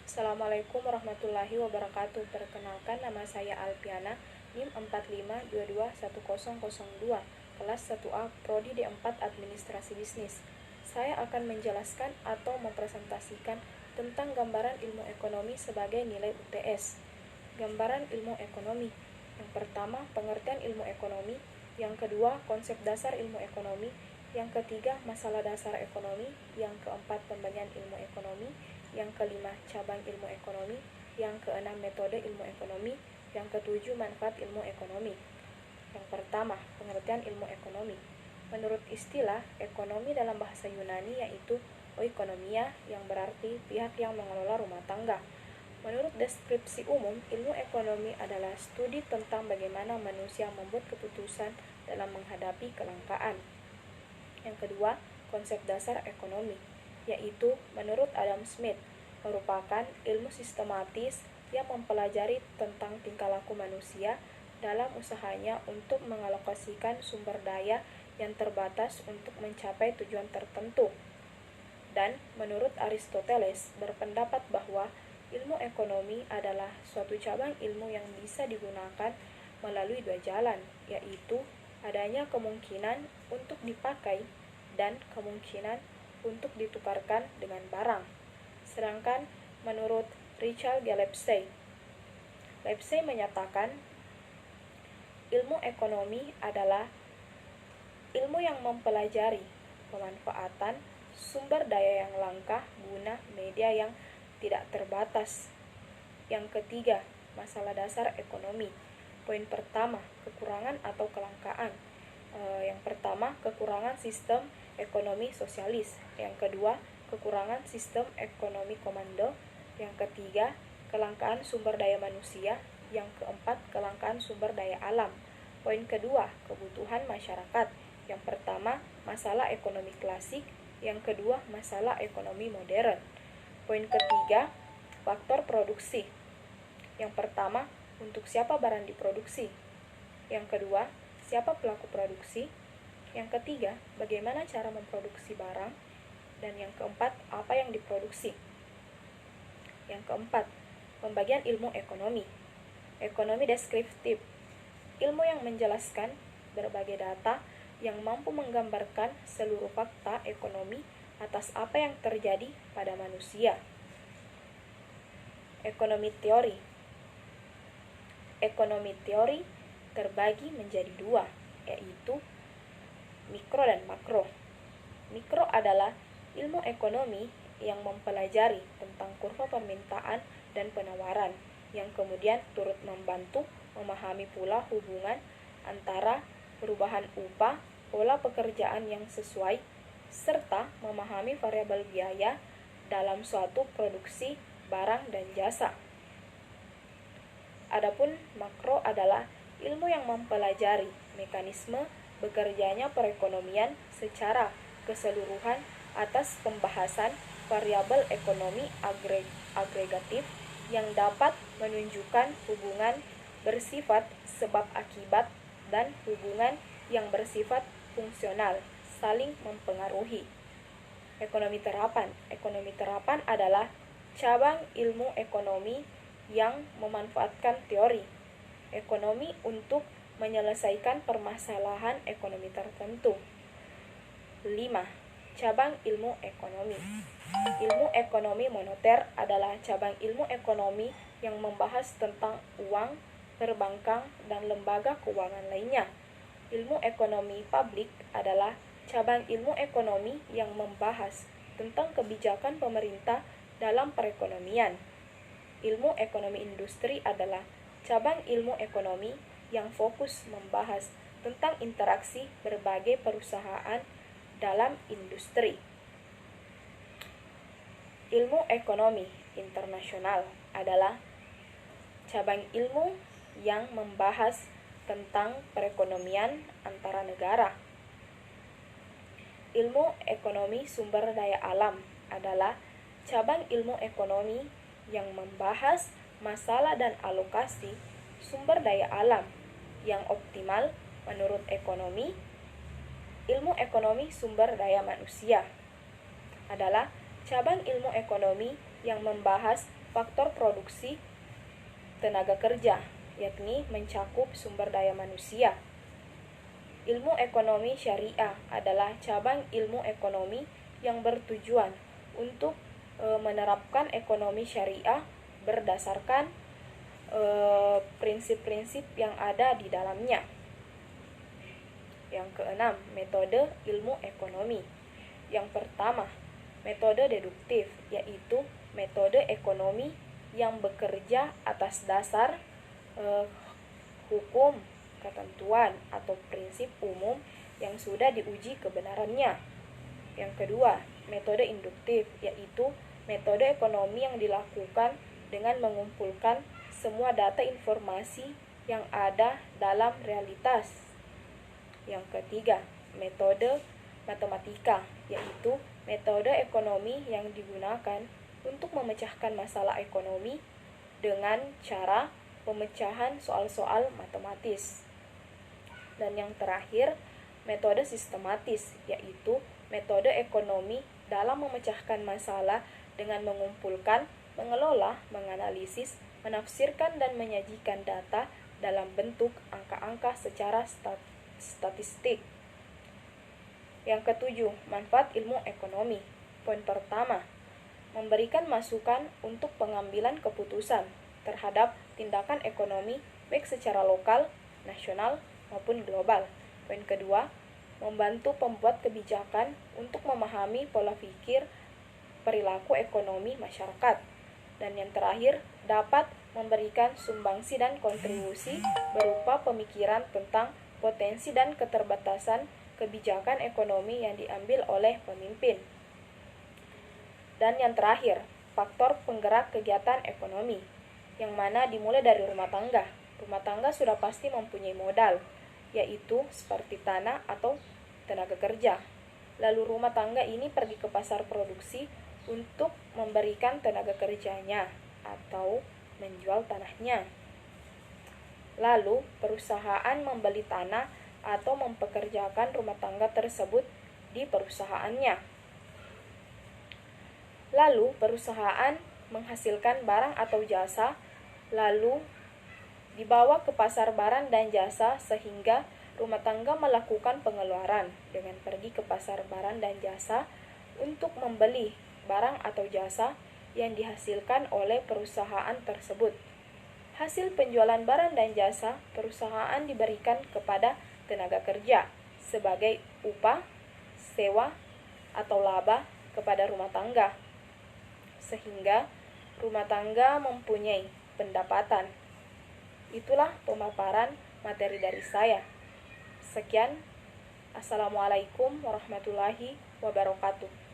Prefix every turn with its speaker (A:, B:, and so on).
A: Assalamualaikum warahmatullahi wabarakatuh. Perkenalkan, nama saya Alpiana, NIM 45221002, kelas 1A, Prodi D4 Administrasi Bisnis. Saya akan menjelaskan atau mempresentasikan tentang gambaran ilmu ekonomi sebagai nilai UTS. Gambaran ilmu ekonomi. Yang pertama, pengertian ilmu ekonomi. Yang kedua, konsep dasar ilmu ekonomi. Yang ketiga, masalah dasar ekonomi. Yang keempat, pembagian ilmu ekonomi. Yang kelima, cabang ilmu ekonomi. Yang keenam, metode ilmu ekonomi. Yang ketujuh, manfaat ilmu ekonomi. Yang pertama, pengertian ilmu ekonomi. Menurut istilah ekonomi dalam bahasa Yunani yaitu oikonomia, yang berarti pihak yang mengelola rumah tangga. Menurut deskripsi umum, ilmu ekonomi adalah studi tentang bagaimana manusia membuat keputusan dalam menghadapi kelangkaan. Yang kedua, konsep dasar ekonomi, yaitu menurut Adam Smith, merupakan ilmu sistematis yang mempelajari tentang tingkah laku manusia dalam usahanya untuk mengalokasikan sumber daya yang terbatas untuk mencapai tujuan tertentu. Dan menurut Aristoteles, berpendapat bahwa ilmu ekonomi adalah suatu cabang ilmu yang bisa digunakan melalui dua jalan, yaitu adanya kemungkinan untuk dipakai dan kemungkinan untuk ditukarkan dengan barang. Sedangkan menurut Richard G. Lepsey menyatakan ilmu ekonomi adalah ilmu yang mempelajari pemanfaatan sumber daya yang langka guna media yang tidak terbatas. Yang ketiga, masalah dasar ekonomi. Poin pertama, kekurangan atau kelangkaan. Yang pertama, kekurangan sistem ekonomi sosialis. Yang kedua, kekurangan sistem ekonomi komando. Yang ketiga, kelangkaan sumber daya manusia. Yang keempat, kelangkaan sumber daya alam. Poin kedua, kebutuhan masyarakat. Yang pertama, masalah ekonomi klasik. Yang kedua, masalah ekonomi modern. Poin ketiga, faktor produksi. Yang pertama, untuk siapa barang diproduksi. Yang kedua, siapa pelaku produksi. Yang ketiga, bagaimana cara memproduksi barang. Dan yang keempat, apa yang diproduksi. Yang keempat, pembagian ilmu ekonomi. Ekonomi deskriptif, ilmu yang menjelaskan berbagai data yang mampu menggambarkan seluruh fakta ekonomi atas apa yang terjadi pada manusia. Ekonomi teori. Ekonomi teori terbagi menjadi dua, yaitu mikro dan makro. Mikro adalah ilmu ekonomi yang mempelajari tentang kurva permintaan dan penawaran, yang kemudian turut membantu memahami pula hubungan antara perubahan upah, pola pekerjaan yang sesuai, serta memahami variabel biaya dalam suatu produksi barang dan jasa. Adapun makro adalah ilmu yang mempelajari mekanisme bekerjanya perekonomian secara keseluruhan atas pembahasan variabel ekonomi agregatif yang dapat menunjukkan hubungan bersifat sebab akibat dan hubungan yang bersifat fungsional saling mempengaruhi. Ekonomi terapan. Ekonomi terapan adalah cabang ilmu ekonomi yang memanfaatkan teori ekonomi untuk menyelesaikan permasalahan ekonomi tertentu. 5. Cabang ilmu ekonomi. Ilmu ekonomi moneter adalah cabang ilmu ekonomi yang membahas tentang uang, perbankan, dan lembaga keuangan lainnya. Ilmu ekonomi publik adalah cabang ilmu ekonomi yang membahas tentang kebijakan pemerintah dalam perekonomian. Ilmu ekonomi industri adalah cabang ilmu ekonomi yang fokus membahas tentang interaksi berbagai perusahaan dalam industri. Ilmu ekonomi internasional adalah cabang ilmu yang membahas tentang perekonomian antara negara. Ilmu ekonomi sumber daya alam adalah cabang ilmu ekonomi yang membahas masalah dan alokasi sumber daya alam yang optimal menurut ekonomi. Ilmu ekonomi sumber daya manusia adalah cabang ilmu ekonomi yang membahas faktor produksi tenaga kerja, yakni mencakup sumber daya manusia. Ilmu ekonomi syariah adalah cabang ilmu ekonomi yang bertujuan untuk menerapkan ekonomi syariah berdasarkan prinsip-prinsip yang ada di dalamnya. Yang keenam, metode ilmu ekonomi. Yang pertama, metode deduktif, yaitu metode ekonomi yang bekerja atas dasar hukum, ketentuan, atau prinsip umum yang sudah diuji kebenarannya. Yang kedua, metode induktif, yaitu metode ekonomi yang dilakukan dengan mengumpulkan semua data informasi yang ada dalam realitas. Yang ketiga, metode matematika, yaitu metode ekonomi yang digunakan untuk memecahkan masalah ekonomi dengan cara pemecahan soal-soal matematis. Dan yang terakhir, metode sistematis, yaitu metode ekonomi dalam memecahkan masalah dengan mengumpulkan, mengelola, menganalisis, menafsirkan, dan menyajikan data dalam bentuk angka-angka secara statistik. Yang ketujuh, manfaat ilmu ekonomi. Poin pertama, memberikan masukan untuk pengambilan keputusan terhadap tindakan ekonomi baik secara lokal, nasional, maupun global. Poin kedua, membantu pembuat kebijakan untuk memahami pola pikir perilaku ekonomi masyarakat. Dan yang terakhir, dapat memberikan sumbangsi dan kontribusi berupa pemikiran tentang potensi dan keterbatasan kebijakan ekonomi yang diambil oleh pemimpin. Dan yang terakhir, faktor penggerak kegiatan ekonomi, yang mana dimulai dari rumah tangga. Rumah tangga sudah pasti mempunyai modal, yaitu seperti tanah atau tenaga kerja. Lalu rumah tangga ini pergi ke pasar produksi untuk memberikan tenaga kerjanya atau menjual tanahnya. Lalu perusahaan membeli tanah atau mempekerjakan rumah tangga tersebut di perusahaannya. Lalu perusahaan menghasilkan barang atau jasa, lalu dibawa ke pasar barang dan jasa sehingga rumah tangga melakukan pengeluaran dengan pergi ke pasar barang dan jasa untuk membeli barang atau jasa yang dihasilkan oleh perusahaan tersebut. Hasil penjualan barang dan jasa perusahaan diberikan kepada tenaga kerja sebagai upah, sewa, atau laba kepada rumah tangga, sehingga rumah tangga mempunyai pendapatan. Itulah pemaparan materi dari saya. Sekian. Assalamualaikum warahmatullahi wabarakatuh.